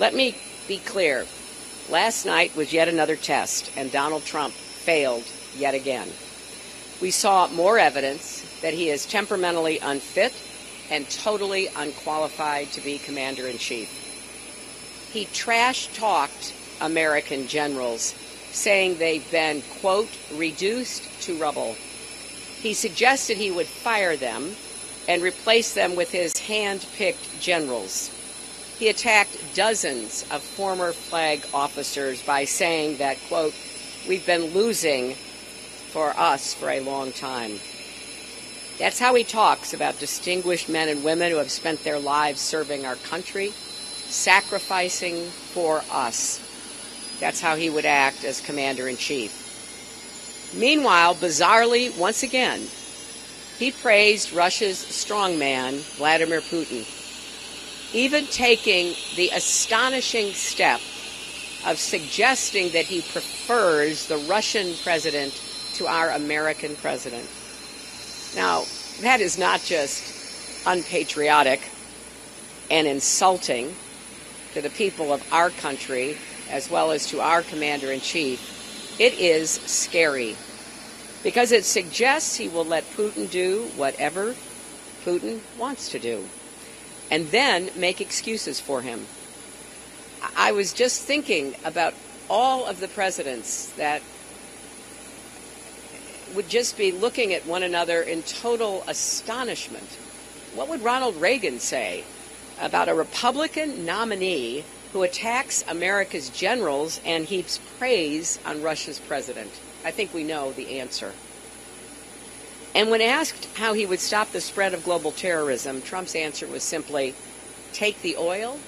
Let me be clear. Last night was yet another test, and Donald Trump failed yet again. We saw more evidence that he is temperamentally unfit and totally unqualified to be commander-in-chief. He trash-talked American generals, saying they've been, quote, reduced to rubble. He suggested he would fire them and replace them with his hand-picked generals. He attacked dozens of former flag officers by saying that, quote, we've been losing for us for a long time. That's how he talks about distinguished men and women who have spent their lives serving our country, sacrificing for us. That's how he would act as commander-in-chief. Meanwhile, bizarrely, once again, he praised Russia's strongman, Vladimir Putin, even taking the astonishing step of suggesting that he prefers the Russian president to our American president. Now, that is not just unpatriotic and insulting to the people of our country as well as to our commander-in-chief. It is scary because it suggests he will let Putin do whatever Putin wants to do and then make excuses for him. I was just thinking about all of the presidents that would just be looking at one another in total astonishment. What would Ronald Reagan say about a Republican nominee who attacks America's generals and heaps praise on Russia's president? I think we know the answer. And when asked how he would stop the spread of global terrorism, Trump's answer was simply, take the oil.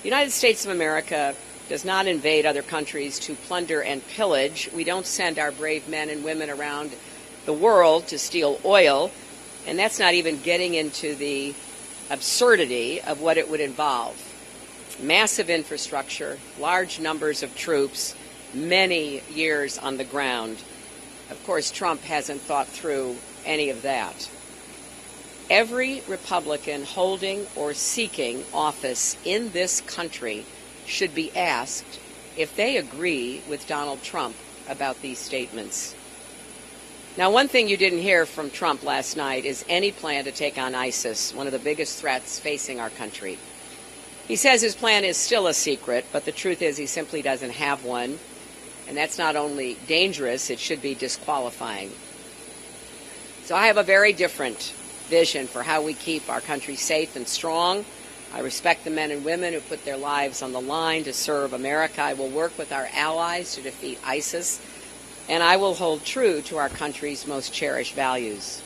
The United States of America does not invade other countries to plunder and pillage. We don't send our brave men and women around the world to steal oil, and that's not even getting into the absurdity of what it would involve. Massive infrastructure, large numbers of troops, many years on the ground. Of course, Trump hasn't thought through any of that. Every Republican holding or seeking office in this country should be asked if they agree with Donald Trump about these statements. Now, one thing you didn't hear from Trump last night is any plan to take on ISIS, one of the biggest threats facing our country. He says his plan is still a secret, but the truth is he simply doesn't have one. And that's not only dangerous, it should be disqualifying. So I have a very different vision for how we keep our country safe and strong. I respect the men and women who put their lives on the line to serve America. I will work with our allies to defeat ISIS, and I will hold true to our country's most cherished values.